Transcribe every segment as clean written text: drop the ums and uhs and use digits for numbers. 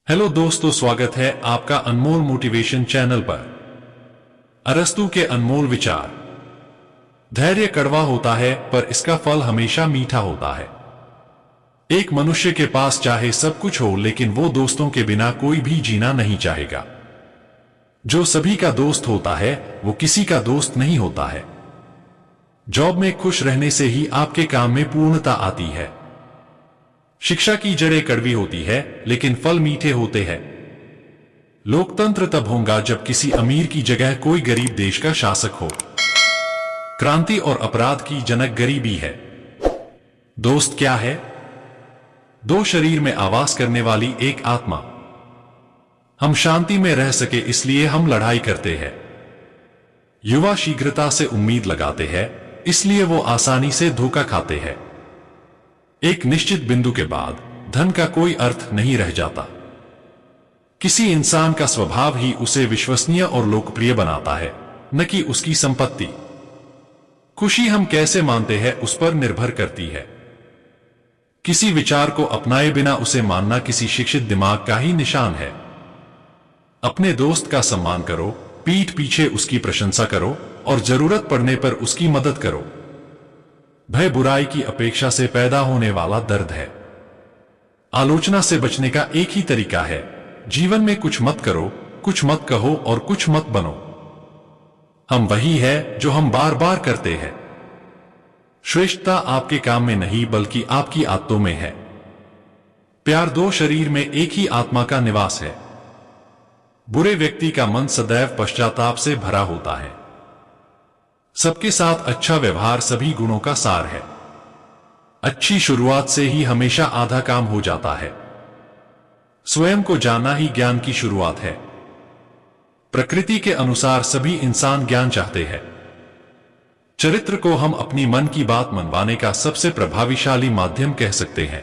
Hello दोस्तों, स्वागत है आपका अनमोल मोटिवेशन चैनल पर। अरस्तु के अनमोल विचार। धैर्य कड़वा होता है पर इसका फल हमेशा मीठा होता है। एक मनुष्य के पास चाहे सब कुछ हो लेकिन वो दोस्तों के बिना कोई भी जीना नहीं चाहेगा। जो सभी का दोस्त होता है वो किसी का दोस्त नहीं होता है। जॉब में खुश रहने से ही आपके काम में पूर्णता आती है। शिक्षा की जड़ें कड़वी होती है लेकिन फल मीठे होते हैं। लोकतंत्र तब होगा जब किसी अमीर की जगह कोई गरीब देश का शासक हो। क्रांति और अपराध की जनक गरीबी है। दोस्त क्या है? दो शरीर में आवास करने वाली एक आत्मा। हम शांति में रह सके इसलिए हम लड़ाई करते हैं। युवा शीघ्रता से उम्मीद लगाते हैं इसलिए वो आसानी से धोखा खाते हैं। एक निश्चित बिंदु के बाद धन का कोई अर्थ नहीं रह जाता। किसी इंसान का स्वभाव ही उसे विश्वसनीय और लोकप्रिय बनाता है, न कि उसकी संपत्ति। खुशी हम कैसे मानते हैं उस पर निर्भर करती है। किसी विचार को अपनाए बिना उसे मानना किसी शिक्षित दिमाग का ही निशान है। अपने दोस्त का सम्मान करो, पीठ पीछे उसकी प्रशंसा करो और जरूरत पड़ने पर उसकी मदद करो। भय बुराई की अपेक्षा से पैदा होने वाला दर्द है। आलोचना से बचने का एक ही तरीका है, जीवन में कुछ मत करो, कुछ मत कहो और कुछ मत बनो। हम वही है जो हम बार बार करते हैं। श्रेष्ठता आपके काम में नहीं बल्कि आपकी आदतों में है। प्यार दो शरीर में एक ही आत्मा का निवास है। बुरे व्यक्ति का मन सदैव पश्चाताप से भरा होता है। सबके साथ अच्छा व्यवहार सभी गुणों का सार है। अच्छी शुरुआत से ही हमेशा आधा काम हो जाता है। स्वयं को जानना ही ज्ञान की शुरुआत है। प्रकृति के अनुसार सभी इंसान ज्ञान चाहते हैं। चरित्र को हम अपनी मन की बात मनवाने का सबसे प्रभावशाली माध्यम कह सकते हैं।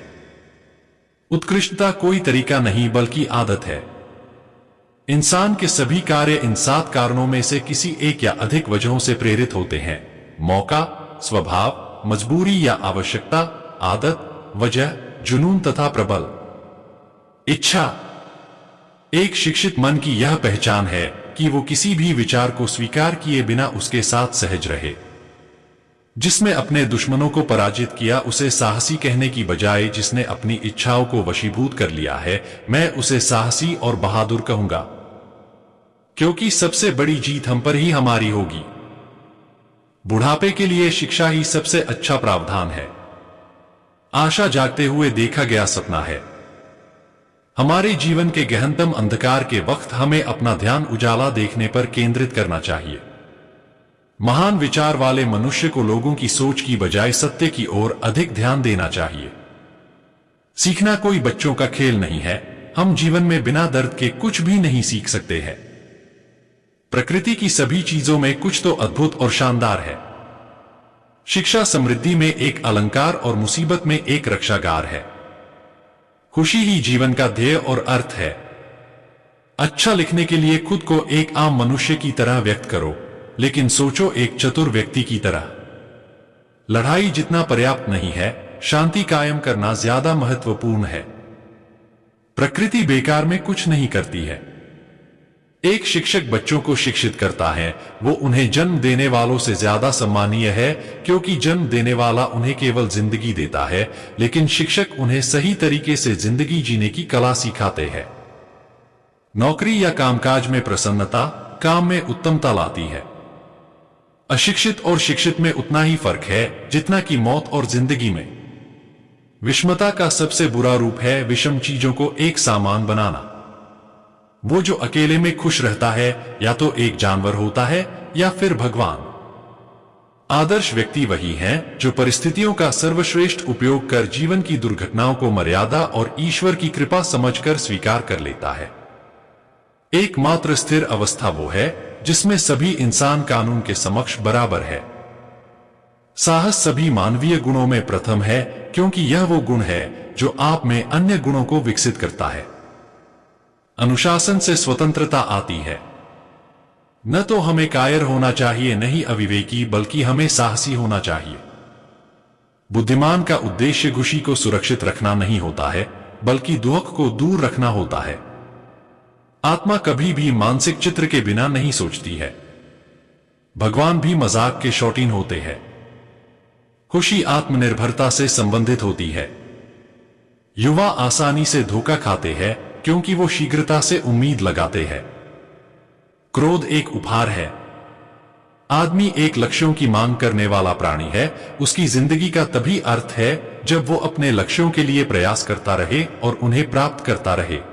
उत्कृष्टता कोई तरीका नहीं बल्कि आदत है। इंसान के सभी कार्य इन 7 कारणों में से किसी एक या अधिक वजहों से प्रेरित होते हैं: मौका, स्वभाव, मजबूरी या आवश्यकता, आदत, वजह, जुनून तथा प्रबल इच्छा। एक शिक्षित मन की यह पहचान है कि वो किसी भी विचार को स्वीकार किए बिना उसके साथ सहज रहे। जिसने अपने दुश्मनों को पराजित किया उसे साहसी कहने की बजाय जिसने अपनी इच्छाओं को वशीभूत कर लिया है, मैं उसे साहसी और बहादुर कहूंगा, क्योंकि सबसे बड़ी जीत हम पर ही हमारी होगी। बुढ़ापे के लिए शिक्षा ही सबसे अच्छा प्रावधान है। आशा जागते हुए देखा गया सपना है। हमारे जीवन के गहनतम अंधकार के वक्त हमें अपना ध्यान उजाला देखने पर केंद्रित करना चाहिए। महान विचार वाले मनुष्य को लोगों की सोच की बजाय सत्य की ओर अधिक ध्यान देना चाहिए। सीखना कोई बच्चों का खेल नहीं है। हम जीवन में बिना दर्द के कुछ भी नहीं सीख सकते हैं। प्रकृति की सभी चीजों में कुछ तो अद्भुत और शानदार है। शिक्षा समृद्धि में एक अलंकार और मुसीबत में एक रक्षागार है। खुशी ही जीवन का ध्येय और अर्थ है। अच्छा लिखने के लिए खुद को एक आम मनुष्य की तरह व्यक्त करो, लेकिन सोचो एक चतुर व्यक्ति की तरह। लड़ाई जितना पर्याप्त नहीं है, शांति कायम करना ज्यादा महत्वपूर्ण है। प्रकृति बेकार में कुछ नहीं करती है। एक शिक्षक बच्चों को शिक्षित करता है, वो उन्हें जन्म देने वालों से ज्यादा सम्मानीय है, क्योंकि जन्म देने वाला उन्हें केवल जिंदगी देता है, लेकिन शिक्षक उन्हें सही तरीके से जिंदगी जीने की कला सिखाते हैं। नौकरी या कामकाज में प्रसन्नता काम में उत्तमता लाती है। अशिक्षित और शिक्षित में उतना ही फर्क है जितना कि मौत और जिंदगी में। विषमता का सबसे बुरा रूप है विषम चीजों को एक सामान बनाना। वो जो अकेले में खुश रहता है या तो एक जानवर होता है या फिर भगवान। आदर्श व्यक्ति वही है जो परिस्थितियों का सर्वश्रेष्ठ उपयोग कर जीवन की दुर्घटनाओं को मर्यादा और ईश्वर की कृपा समझकर स्वीकार कर लेता है। एकमात्र स्थिर अवस्था वो है जिसमें सभी इंसान कानून के समक्ष बराबर है। साहस सभी मानवीय गुणों में प्रथम है, क्योंकि यह वो गुण है जो आप में अन्य गुणों को विकसित करता है। अनुशासन से स्वतंत्रता आती है। न तो हमें कायर होना चाहिए, न ही अविवेकी, बल्कि हमें साहसी होना चाहिए। बुद्धिमान का उद्देश्य खुशी को सुरक्षित रखना नहीं होता है, बल्कि दुख को दूर रखना होता है। आत्मा कभी भी मानसिक चित्र के बिना नहीं सोचती है। भगवान भी मजाक के शौकीन होते हैं। खुशी आत्मनिर्भरता से संबंधित होती है। युवा आसानी से धोखा खाते हैं क्योंकि वो शीघ्रता से उम्मीद लगाते हैं। क्रोध एक उपहार है। आदमी एक लक्ष्यों की मांग करने वाला प्राणी है। उसकी जिंदगी का तभी अर्थ है जब वो अपने लक्ष्यों के लिए प्रयास करता रहे और उन्हें प्राप्त करता रहे।